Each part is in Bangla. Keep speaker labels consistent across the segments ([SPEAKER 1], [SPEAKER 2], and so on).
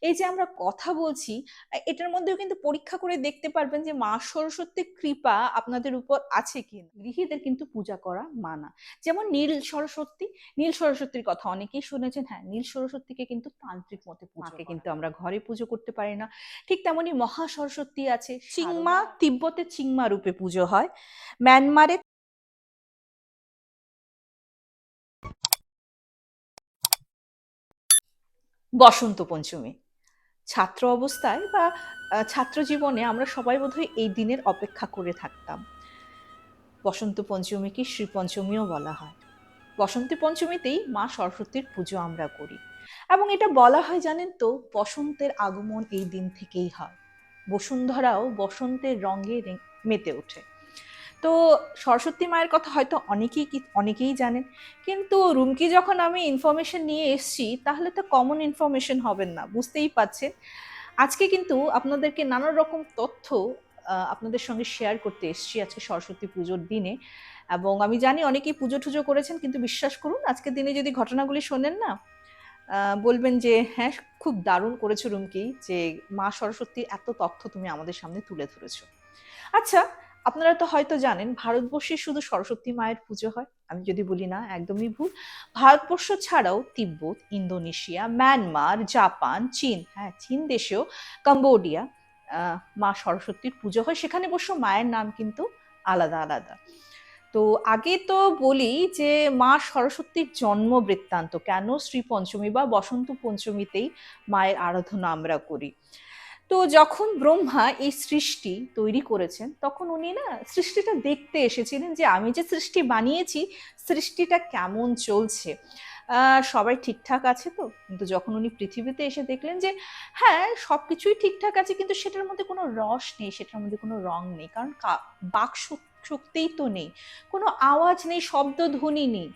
[SPEAKER 1] এই যে আমরা কথা বলছি, এটার মধ্যেও কিন্তু পরীক্ষা করে দেখতে পারবেন যে মা সরস্বতীর কৃপা আপনাদের উপর আছে কিনা। গৃহীদের কিন্তু পূজা করা মানা। যেমন নীল সরস্বতী, নীল সরস্বতীর কথা অনেকেই শুনেছেন। হ্যাঁ, নীল সরস্বতীকে কিন্তু তান্ত্রিক মতে মাকে কিন্তু আমরা ঘরে পুজো করতে পারি না। ঠিক তেমনি মহা সরস্বতী আছে, চিংমা, তিব্বতে চিংমা রূপে পুজো হয়। মিয়ানমারে বসন্ত পঞ্চমী। ছাত্র অবস্থায় বা ছাত্র জীবনে আমরা সবাই বোধহয় এই দিনের অপেক্ষা করে থাকতাম। বসন্ত পঞ্চমীকে শ্রী পঞ্চমীও বলা হয়। বসন্ত পঞ্চমীতেই মা সরস্বতীর পুজো আমরা করি, এবং এটা বলা হয় জানেন তো, বসন্তের আগমন এই দিন থেকেই হয়। বসুন্ধরাও বসন্তের রঙে মেতে ওঠে। তো সরস্বতী মায়ের কথা হয়তো অনেকেই জানেন, কিন্তু রুমকি যখন আমি ইনফরমেশন নিয়ে এসছি, তাহলে তো কমন ইনফরমেশন হবেন না, বুঝতেই পাচ্ছেন। আজকে কিন্তু আপনাদেরকে নানা রকম তথ্য আপনাদের সঙ্গে শেয়ার করতে এসছি আজকে সরস্বতী পুজোর দিনে। এবং আমি জানি অনেকেই পুজো টুজো করেছেন, কিন্তু বিশ্বাস করুন আজকের দিনে যদি ঘটনাগুলি শোনেন না, বলবেন যে হ্যাঁ, খুব দারুণ করেছো রুমকি, যে মা সরস্বতীর এত তথ্য তুমি আমাদের সামনে তুলে ধরেছো। আচ্ছা, আপনারা তো হয়তো জানেন ভারতবর্ষে শুধু সরস্বতী মায়ের পুজো হয়। আমি যদি বলি না, একদমই ভুল। ভারতবর্ষ ছাড়াও তিব্বত, ইন্দোনেশিয়া, মায়ানমার, জাপান, চীন, হ্যাঁ চীন দেশেও, কম্বোডিয়া মা সরস্বতীর পুজো হয়। সেখানে অবশ্য মায়ের নাম কিন্তু আলাদা আলাদা। তো আগে তো বলি যে মা সরস্বতীর জন্ম বৃত্তান্ত, কেন শ্রী পঞ্চমী বা বসন্ত পঞ্চমীতেই মায়ের আরাধনা আমরা করি। তো যখন ব্রহ্মা এই সৃষ্টি তৈরি করেছেন, তখন উনি না সৃষ্টিটা দেখতে এসেছিলেন যে আমি যে সৃষ্টি বানিয়েছি, সৃষ্টিটা কেমন চলছে, সবাই ঠিকঠাক আছে তো। কিন্তু যখন উনি পৃথিবীতে এসে দেখলেন যে হ্যাঁ সবকিছুই ঠিকঠাক আছে, কিন্তু সেটার মধ্যে কোনো রস নেই, সেটার মধ্যে কোনো রং নেই, কারণ বাক শক্তিই তো নেই, কোনো আওয়াজ নেই, শব্দ ধ্বনি নেই।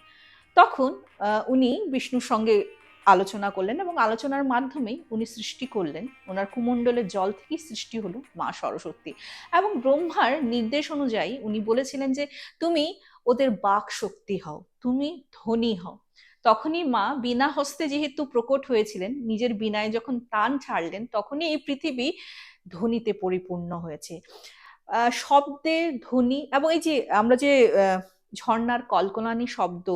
[SPEAKER 1] তখন উনি বিষ্ণুর সঙ্গে আলোচনা করলেন, এবং আলোচনার মাধ্যমেই উনি সৃষ্টি করলেন। ওনার কুমণ্ডলের জল থেকেই সৃষ্টি হলো মা সরস্বতী। এবং ব্রহ্মার নির্দেশ অনুযায়ী উনি বলেছিলেন যে তুমি ওদের বাক শক্তি হও, তুমি ধনী হও। তখনই মা বিনা হস্তে যেহেতু প্রকট হয়েছিলেন, নিজের বিনায় যখন টান ছাড়লেন, তখনই এই পৃথিবী ধ্বনিতে পরিপূর্ণ হয়েছে। শব্দে ধ্বনি, এবং এই যে আমরা যে ঝর্ণার কলকলানি শব্দ,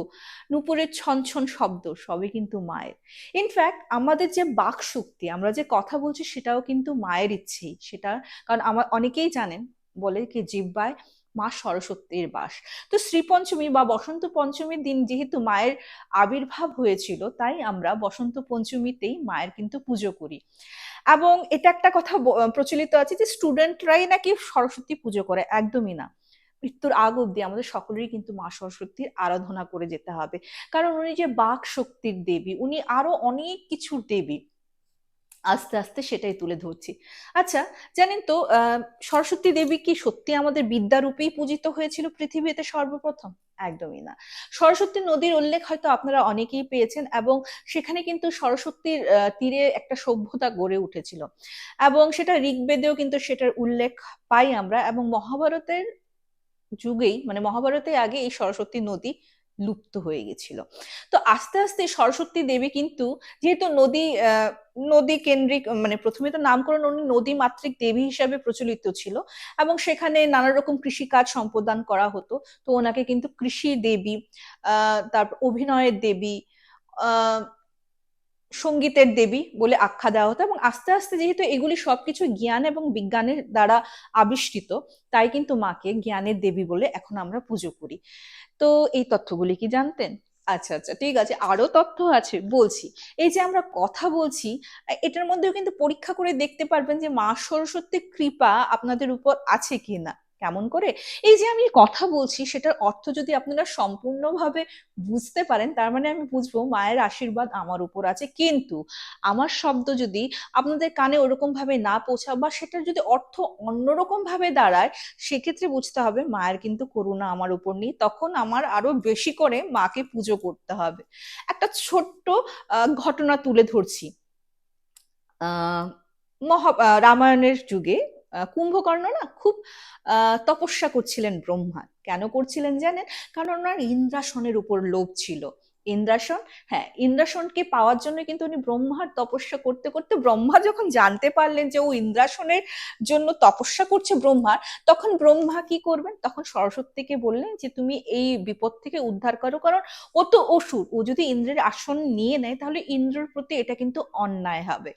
[SPEAKER 1] নুপুরের ছনছন শব্দ, সবই কিন্তু মায়ের। ইনফ্যাক্ট আমাদের যে বাক শক্তি, আমরা যে কথা বলছি, সেটাও কিন্তু মায়ের ইচ্ছেই সেটা। কারণ আমার অনেকেই জানেন, বলে কি জিহ্বায় মা সরস্বতীর বাস। তো শ্রীপঞ্চমী বা বসন্ত পঞ্চমীর দিন যেহেতু মায়ের আবির্ভাব হয়েছিল, তাই আমরা বসন্ত পঞ্চমীতেই মায়ের কিন্তু পুজো করি। এবং এটা একটা কথা প্রচলিত আছে যে স্টুডেন্টরাই নাকি সরস্বতী পুজো করে, একদমই না। মৃত্যুর আগ অব্দি আমাদের সকলেরই কিন্তু মা সরস্বতীর আরাধনা করে যেতে হবে, কারণ উনি যে বাক শক্তির দেবী, উনি আরো অনেক কিছুর দেবী। আস্তে আস্তে সেটাই তুলে ধরছি। আচ্ছা, জানেন তো সরস্বতী দেবী কি সত্যি আমাদের বিদ্যারূপেই পূজিত হয়েছিল পৃথিবীতে সর্বপ্রথম? একদমই না। সরস্বতী নদীর উল্লেখ হয়তো আপনারা অনেকেই পেয়েছেন, এবং সেখানে কিন্তু সরস্বতীর তীরে একটা সভ্যতা গড়ে উঠেছিল, এবং সেটা ঋগ্বেদেও কিন্তু সেটার উল্লেখ পাই আমরা। এবং মহাভারতের যুগেই, মানে মহাভারতের আগে এই সরস্বতী নদী লুপ্ত হয়ে গেছিল। তো আস্তে আস্তে সরস্বতী দেবী কিন্তু, যেহেতু নদী কেন্দ্রিক, মানে প্রথমে তো নামকরণ উনি নদী মাতৃক দেবী হিসাবে প্রচলিত ছিল, এবং সেখানে নানা রকম কৃষিকাজ সম্পাদন করা হতো। তো ওনাকে কিন্তু কৃষি দেবী, তারপর অভিনয়ের দেবী, আহ সঙ্গীতের দেবী বলে আখ্যা দেওয়া হতো। এবং আস্তে আস্তে যেহেতু এগুলি সবকিছু জ্ঞান এবং বিজ্ঞানের দ্বারা আবিষ্কৃত, তাই কিন্তু মাকে জ্ঞানের দেবী বলে এখন আমরা পুজো করি। তো এই তথ্যগুলি কি জানতেন? আচ্ছা আচ্ছা, ঠিক আছে, আরো তথ্য আছে বলছি। এই যে আমরা কথা বলছি, এটার মধ্যেও কিন্তু পরীক্ষা করে দেখতে পারবেন যে মা সরস্বতীর কৃপা আপনাদের উপর আছে কিনা। কেমন করে? এই যে আমি কথা বলছি, সেটার অর্থ যদি আপনারা সম্পূর্ণভাবে বুঝতে পারেন, তার মানে আমি বুঝবো মায়ের আশীর্বাদ আমার উপর আছে। কিন্তু আমার শব্দ যদি আপনাদের কানে ওরকম ভাবে না পৌঁছা, বা সেটার যদি অর্থ অন্যরকম ভাবে দাঁড়ায়, সেক্ষেত্রে বুঝতে হবে মায়ের কিন্তু করুণা আমার উপর নেই, তখন আমার আরো বেশি করে মাকে পুজো করতে হবে। একটা ছোট্ট ঘটনা তুলে ধরছি। আহ রামায়ণের যুগে কুম্ভকর্ণ না খুব তপস্যা করছিলেন ব্রহ্মা। কেন করছিলেন জানেন? কারণ ওনার ইন্দ্রাসনের উপর লোভ ছিল। ইন্দ্রাসন, হ্যাঁ, ইন্দ্রাসনকে পাওয়ার জন্য কিন্তু উনি ব্রহ্মার তপস্যা করতে করতে, ব্রহ্মা যখন জানতে পারলেন যে ও ইন্দ্রাসনের জন্য তপস্যা করছে ব্রহ্মার, তখন ব্রহ্মা কি করবেন, তখন সরস্বতীকে বললেন যে তুমি এই বিপদ থেকে উদ্ধার করো, কারণ ও তো অসুর, ও যদি ইন্দ্রের আসন নিয়ে নেয় তাহলে ইন্দ্রের প্রতি এটা কিন্তু অন্যায় হবে।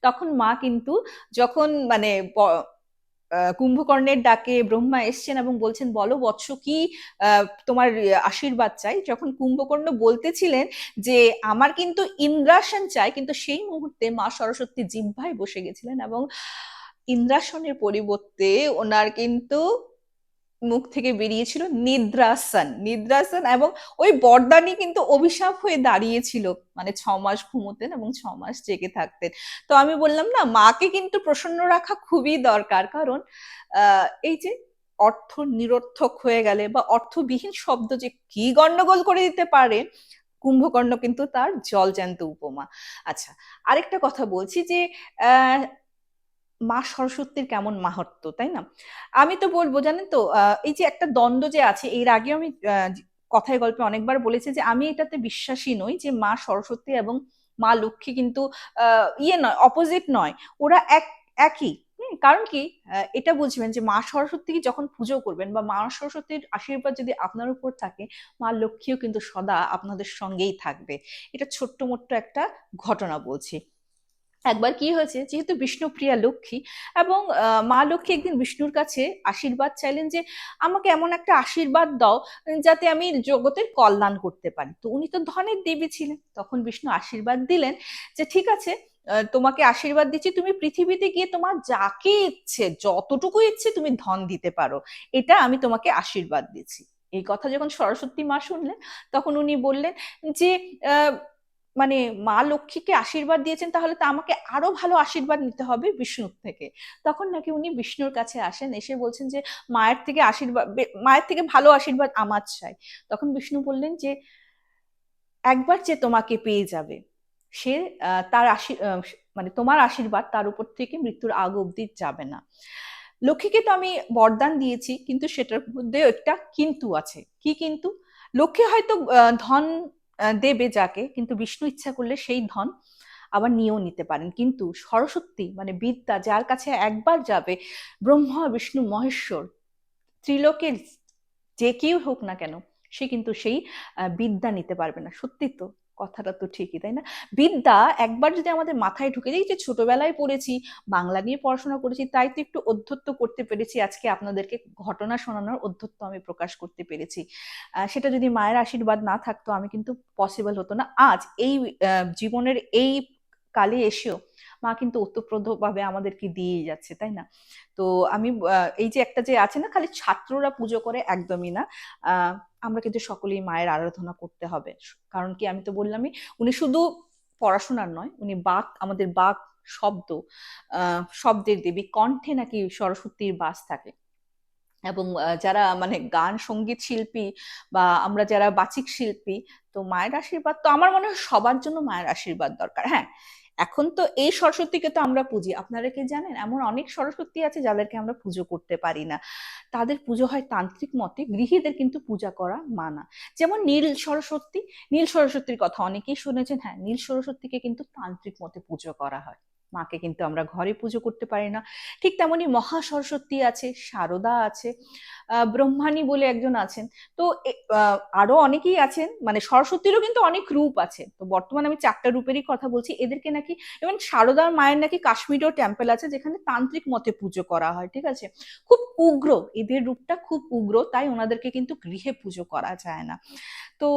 [SPEAKER 1] তখন মা কিন্তু যখন মানে কুম্ভকর্ণের ডাকে ব্রহ্মা এসছেন এবং বলছেন বলো বৎস কি তোমার আশীর্বাদ চাই, যখন কুম্ভকর্ণ বলতেছিলেন যে আমার কিন্তু ইন্দ্রাসন চাই, কিন্তু সেই মুহূর্তে মা সরস্বতী জিহ্বায় বসে গেছিলেন এবং ইন্দ্রাসনের পরিবর্তে ওনার কিন্তু মুখ থেকে বেরিয়েছিল নিদ্রাসন, নিদ্রাসন, এবং ওই বরদানি কিন্তু অভিশাপ হয়ে দাঁড়িয়েছিল, মানে 6 মাস ঘুমোতেন এবং 6 মাস জেগে থাকতেন। তো আমি বললাম না, মাকে কিন্তু প্রসন্ন রাখা খুবই দরকার, কারণ এই যে অর্থ নিরর্থক হয়ে গেলে বা অর্থবিহীন শব্দ যে কি গন্ডগোল করে দিতে পারে, কুম্ভকর্ণ কিন্তু তার জলজ্যান্ত উপমা। আচ্ছা, আরেকটা কথা বলছি যে আহ মা সরস্বতীর কেমন মাহাত্ম্য, তাই না? আমি তো বলবো জানেন তো, এই যে একটা দ্বন্দ্ব যে আছে, এর আগে আমি কথায় গল্পে অনেকবার বলেছি যে আমি এটাতে বিশ্বাসী নই যে মা সরস্বতী এবং মা লক্ষ্মী কিন্তু ইয়ে নয়, অপোজিট নয়, ওরা একই। কারণ কি, এটা বুঝবেন যে মা সরস্বতী যখন পুজো করবেন বা মা সরস্বতীর আশীর্বাদ যদি আপনার উপর থাকে, মা লক্ষ্মীও কিন্তু সদা আপনাদের সঙ্গেই থাকবে। এটা ছোট্ট মোট্ট একটা ঘটনা বলছি। একবার কি হয়েছে, যেহেতু বিষ্ণুপ্রিয়া লক্ষ্মী, এবং মা লক্ষ্মী একদিন বিষ্ণুর কাছে আশীর্বাদ চাইলেন যে আমাকে এমন একটা আশীর্বাদ দাও যাতে আমি জগতের কল্যাণ করতে পারি। তো উনি তো ধনের দেবী ছিলেন, তখন বিষ্ণু আশীর্বাদ দিলেন যে ঠিক আছে, তোমাকে আশীর্বাদ দিচ্ছি, তুমি পৃথিবীতে গিয়ে তোমার যাকে ইচ্ছে, যতটুকু ইচ্ছে তুমি ধন দিতে পারো, এটা আমি তোমাকে আশীর্বাদ দিচ্ছি। এই কথা যখন সরস্বতী মা শুনলেন, তখন উনি বললেন যে আহ মানে মা লক্ষ্মীকে আশীর্বাদ দিয়েছেন, তাহলে তো আমাকে আরো ভালো আশীর্বাদ নিতে হবে বিষ্ণুর থেকে। তখন নাকি উনি বিষ্ণুর কাছে আসেন, এসে বলছেন যে মায়ের থেকে আশীর্বাদ, মায়ের থেকে ভালো আশীর্বাদ আমার চাই। তখন বিষ্ণু বললেন যে একবার যে তোমাকে পেয়ে যাবে, সে তার মানে তোমার আশীর্বাদ তার উপর থেকে মৃত্যুর আগ অব্দি যাবে না। লক্ষ্মীকে তো আমি বরদান দিয়েছি, কিন্তু সেটার মধ্যে একটা কিন্তু আছে। কি কিন্তু? লক্ষ্মী হয়তো ধন দেবে যাকে, কিন্তু বিষ্ণু ইচ্ছা করলে সেই ধন আবার নিয়েও নিতে পারেন। কিন্তু সরস্বতী মানে বিদ্যা, যার কাছে একবার যাবে, ব্রহ্মা বিষ্ণু মহেশ্বর ত্রিলোকের যে কেউ হোক না কেন, সে কিন্তু সেই বিদ্যা নিতে পারবে না। সত্যি তো, কথাটা তো ঠিকই, তাই না? বিদ্যা একবার যদি আমাদের মাথায় ঢুকে যায়, যে ছোটবেলায় পড়েছি, বাংলা নিয়ে পড়াশোনা করেছি, তাই তো একটু অধ্যত্ত করতে পেরেছি, আজকে আপনাদেরকে ঘটনা শোনানোর অধ্যত্ত আমি প্রকাশ করতে পেরেছি। সেটা যদি মায়ের আশীর্বাদ না থাকতো, আমি কিন্তু পসিবল হতো না আজ এই জীবনের এই কালে এসেও মা কিন্তু ওতপ্রোত ভাবে আমাদেরকে দিয়ে যাচ্ছে, তাই না? তো আমি এই যে একটা যে আছে না, খালি ছাত্ররা পুজো করে, একদমই না। আমরা কিন্তু সকলেই মায়ের আরাধনা করতে হবে। কারণ কি, আমি তো বললামই, উনি শুধু পড়াশোনার নয়, উনি বাক, আমাদের বাক, শব্দ, শব্দের দেবী, কণ্ঠে নাকি সরস্বতীর বাস থাকে। এবং যারা মানে গান সঙ্গীত শিল্পী বা আমরা যারা বাচিক শিল্পী, তো মায়ের আশীর্বাদ তো আমার মনে হয় সবার জন্য মায়ের আশীর্বাদ দরকার। হ্যাঁ, এখন তো এই সরস্বতীকে তো আমরা পুজি, আপনারা কি জানেন এমন অনেক সরস্বতী আছে যাদেরকে আমরা পুজো করতে পারি না, তাদের পুজো হয় তান্ত্রিক মতে, গৃহীদের কিন্তু পূজা করা মানা। যেমন নীল সরস্বতী, নীল সরস্বতীর কথা অনেকেই শুনেছেন। হ্যাঁ, নীল সরস্বতীকে কিন্তু তান্ত্রিক মতে পুজো করা হয়, মাকে কিন্তু আমরা ঘরে পুজো করতে পারি না। ঠিক তেমনি মহা সরস্বতী আছে, শারদা আছে, ব্রহ্মাণী বলে একজন আছেন। তো আরো অনেকেই আছেন, মানে সরস্বতীরও কিন্তু অনেক রূপ আছে। তো বর্তমানে আমি 4টা রূপেরই কথা বলছি, এদেরকে নাকি, এবং শারদার মায়ের নাকি কাশ্মীরেও টেম্পল আছে যেখানে তান্ত্রিক মতে পুজো করা হয়, ঠিক আছে? খুব উগ্র, এদের রূপটা খুব উগ্র, তাই ওনাদেরকে কিন্তু গৃহে পুজো করা যায় না। তো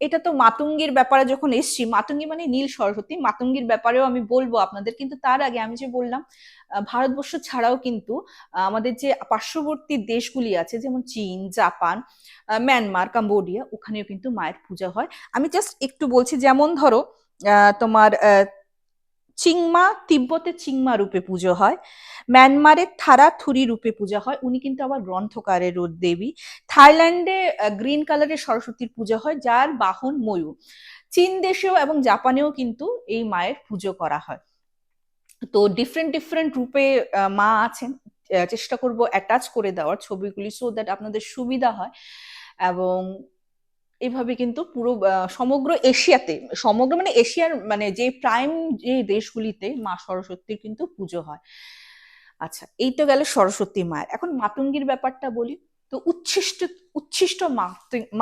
[SPEAKER 1] এটা তো মাতঙ্গীর ব্যাপারে যখন এসছি, মাতঙ্গী মানে নীল সরস্বতী, মাতঙ্গীর ব্যাপারেও আমি বলবো আপনাদের, কিন্তু তার আগে আমি যে বললাম ভারতবর্ষ ছাড়াও কিন্তু আমাদের যে পার্শ্ববর্তী দেশগুলি আছে, যেমন চীন, জাপান, মিয়ানমার, কম্বোডিয়া, ওখানেও কিন্তু মায়ের পূজা হয়। আমি জাস্ট একটু বলছি, যেমন ধরো তোমার চিংমা, তিব্বতে চিংমা রূপে পুজো হয়। মিয়ানমারের থারা থুরি রূপে পূজা হয়, উনি কিন্তু আবার গ্রন্থকারের দেবী। থাইল্যান্ডে গ্রিন কালারের সরস্বতীর পূজা হয়, যার বাহন ময়ূর। চীন দেশেও এবং জাপানেও কিন্তু এই মায়ের পুজো করা হয়। তো ডিফারেন্ট ডিফারেন্ট রূপে মা আছেন। চেষ্টা করব অ্যাটাচ করে দেওয়ার ছবিগুলি, সো দ্যাট আপনাদের সুবিধা হয়। এবং এইভাবে কিন্তু পুরো সমগ্র এশিয়াতে, সমগ্র মানে এশিয়ার মানে যে প্রাইম যে দেশগুলিতে মা সরস্বতীর কিন্তু পুজো হয়। আচ্ছা, এই তো গেল সরস্বতী মায়ের। এখন মাতঙ্গীর ব্যাপারটা বলি। তো উচ্ছিষ্ট উচ্ছিষ্ট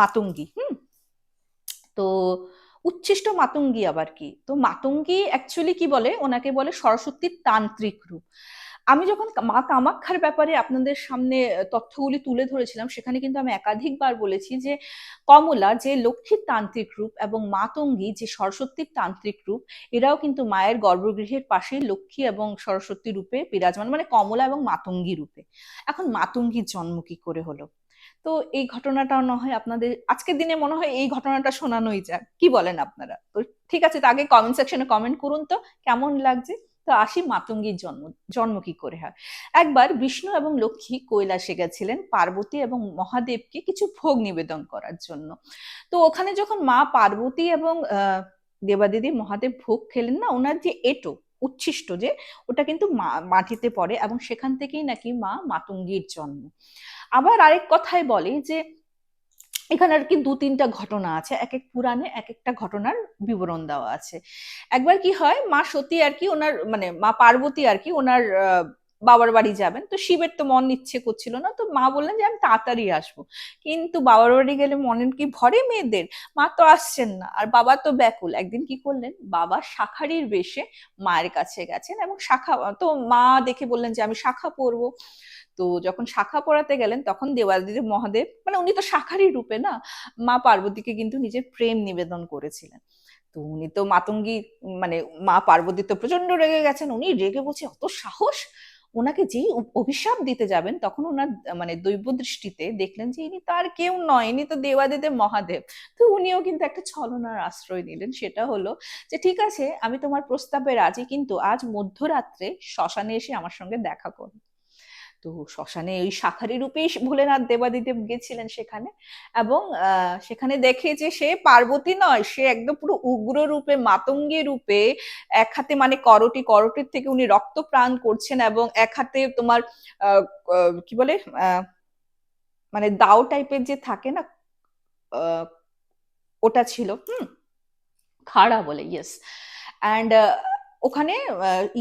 [SPEAKER 1] মাতঙ্গী, তো উচ্ছিষ্ট মাতঙ্গী আবার কি? তো মাতঙ্গী অ্যাকচুয়ালি কি বলে, ওনাকে বলে সরস্বতীর তান্ত্রিক রূপ। আমি যখন মা কামাখ্যার ব্যাপারে আপনাদের সামনে তথ্যগুলি তুলে ধরেছিলাম, সেখানে কিন্তু আমি একাধিকবার বলেছি যে কমলা যে লক্ষ্মীর তান্ত্রিক রূপ এবং মাতঙ্গী যে সরস্বতীর তান্ত্রিক রূপ, এরাও কিন্তু মায়ের গর্ভগৃহের পাশে লক্ষ্মী এবং সরস্বতী রূপে বিরাজমান, মানে কমলা এবং মাতঙ্গী রূপে। এখন মাতঙ্গীর জন্ম কি করে হলো? তো এই ঘটনাটাও না হয় আপনাদের আজকের দিনে মনে হয় এই ঘটনাটা শোনানোই যাক, কি বলেন আপনারা? তো ঠিক আছে, তো আগে কমেন্ট সেকশনে কমেন্ট করুন তো কেমন লাগছে। তো আসি মাতঙ্গীর জন্ম। জন্ম কি করে হয়? একবার বিষ্ণু এবং লক্ষ্মী কৈলাসে গেছিলেন পার্বতী এবং মহাদেবকে কিছু ভোগ নিবেদন করার জন্য। তো ওখানে যখন মা পার্বতী এবং দেবাদিদি মহাদেব ভোগ খেলেন না, ওনার যে এটো উচ্ছিষ্ট যে, ওটা কিন্তু মাটিতে পড়ে এবং সেখান থেকেই নাকি মা মাতঙ্গীর জন্ম। আবার আরেক কথায় বলে যে এখানে আর কি দু তিনটা ঘটনা আছে, এক এক পুরাণে এক একটা ঘটনার বিবরণ দেওয়া আছে। একবার কি হয়, মা সতী আর কি ওনার মানে মা পার্বতী আর কি ওনার বাবার বাড়ি যাবেন, তো শিবের তো মন ইচ্ছে করছিল না, তো মা বললেন যে আমি তাড়াতাড়ি আসবো। কিন্তু বাবার বাড়ি গেলে মনের কি ভরে মেয়েদের, মা তো আসছেন না আর বাবা তো ব্যাকুল। একদিন কি করলেন, বাবা শাঁখারির বেশে মায়ের কাছে গেছেন এবং শাখা, তো মা দেখে বললেন যে আমি শাখা পরবো। তো যখন শাখা পড়াতে গেলেন তখন দেবাদিদেব মহাদেব, মানে উনি তো শাখারই রূপে না, মা পার্বতীকে কিন্তু নিজের প্রেম নিবেদন করেছিলেন। তো উনি তো মাতঙ্গী, মানে মা পার্বতী তো প্রচন্ড রেগে গেছেন। উনি রেগে বলছে অত সাহস! ওনাকে যেই অভিশাপ দিতে যাবেন তখন ওনার মানে দৈব দৃষ্টিতে দেখলেন যে ইনি তার কেউ নয়, ইনি তো দেবাদিদেব মহাদেব। তো উনিও কিন্তু একটা ছলনার আশ্রয় নিলেন, সেটা হলো যে ঠিক আছে আমি তোমার প্রস্তাবে রাজি, কিন্তু আজ মধ্যরাত্রে শ্মশানে এসে আমার সঙ্গে দেখা করো। তো শ্মশানে ওই শাঁখারি রূপেই ভোলেনাথ দেবাদিদেব গেছিলেন সেখানে, এবং সেখানে দেখে যে সে পার্বতী নয়, সে একদম পুরো উগ্র রূপে মাতঙ্গী রূপে, এক হাতে মানে করটি, করটির থেকে উনি রক্ত প্রাণ করছেন এবং এক হাতে তোমার আহ, কি বলে আহ, মানে দাও টাইপের যে থাকে না, আহ, ওটা ছিল, খাড়া বলে, ইয়েস। অ্যান্ড ওখানে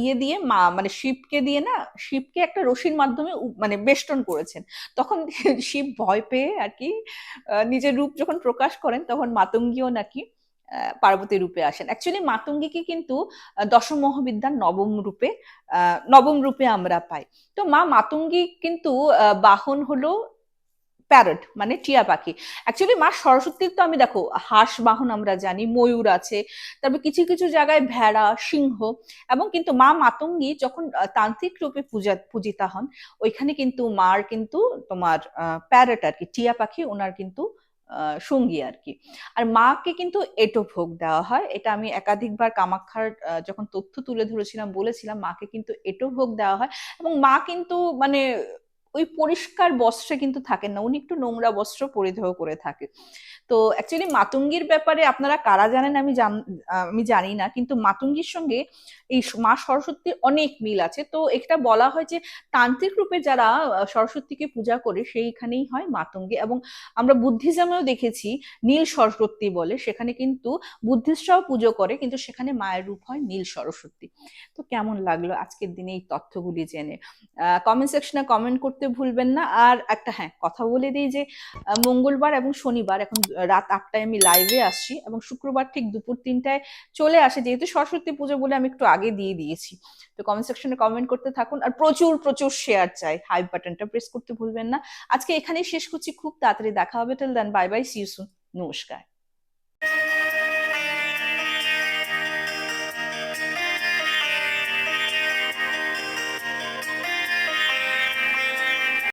[SPEAKER 1] ইয়ে দিয়ে মা মানে শিবকে দিয়ে না, শিবকে একটা রশির মাধ্যমে মানে বেষ্টন করেছেন। তখন শিব ভয় পেয়ে আর কি নিজের রূপ যখন প্রকাশ করেন তখন মাতঙ্গীও নাকি পার্বতী রূপে আসেন। অ্যাকচুয়ালি মাতঙ্গীকে কিন্তু দশম মহাবিদ্যার নবম রূপে আমরা পাই। তো মা মাতঙ্গী কিন্তু বাহন হলো প্যারট, মানে টিয়া পাখি। অ্যাকচুয়ালি মা সরস্বতীর তো আমি দেখো হাঁস বাহন আমরা জানি, ময়ূর আছে, তারপর কিছু কিছু জায়গায় ভেড়া, সিংহ, এবং কিন্তু মা মাতঙ্গী যখন তান্ত্রিক রূপে পূজিতা হন, ওইখানে কিন্তু মার কিন্তু তোমার প্যারট আর কি, টিয়া পাখি ওনার কিন্তু সঙ্গী আর কি। আর মাকে কিন্তু এটো ভোগ দেওয়া হয়, এটা আমি একাধিকবার কামাখ্যার যখন তথ্য তুলে ধরেছিলাম বলেছিলাম মাকে কিন্তু এটো ভোগ দেওয়া হয়। এবং মা কিন্তু মানে ওই পরিষ্কার বস্ত্রে কিন্তু থাকেন না, উনি একটু নোংরা বস্ত্র পরিধেয় করে থাকে। তো অ্যাকচুয়ালি মাতঙ্গীর ব্যাপারে আপনারা কারা জানেন আমি জানি না, কিন্তু মাতঙ্গীর সঙ্গে এই মা সরস্বতীর অনেক মিল আছে। তো এটা বলা হয় যে তান্ত্রিক রূপে যারা সরস্বতীকে পূজা করে সেইখানেই হয় মাতঙ্গী। এবং আমরা বুদ্ধিজমেও দেখেছি নীল সরস্বতী বলে, সেখানে কিন্তু বুদ্ধিস্টরাও পুজো করে, কিন্তু সেখানে মায়ের রূপ হয় নীল সরস্বতী। তো কেমন লাগলো আজকের দিনে এই তথ্যগুলি জেনে? কমেন্ট সেকশনে কমেন্ট করতে ভুলবেন না। আর একটা হ্যাঁ কথা বলে দিই যে মঙ্গলবার এবং শনিবার এখন রাত 8টায় আমি লাইভে আসছি, এবং শুক্রবার ঠিক দুপুর 3টায় চলে আসে, যেহেতু সরস্বতী পুজো বলে আমি একটু আগে দিয়ে দিয়েছি। তো কমেন্ট সেকশনে কমেন্ট করতে থাকুন আর প্রচুর প্রচুর শেয়ার চাই, হাইপ বাটনটা প্রেস করতে ভুলবেন না। আজকে এখানেই শেষ করছি, খুব তাড়াতাড়ি দেখা হবে। Till then bye bye, see you soon, নমস্কার।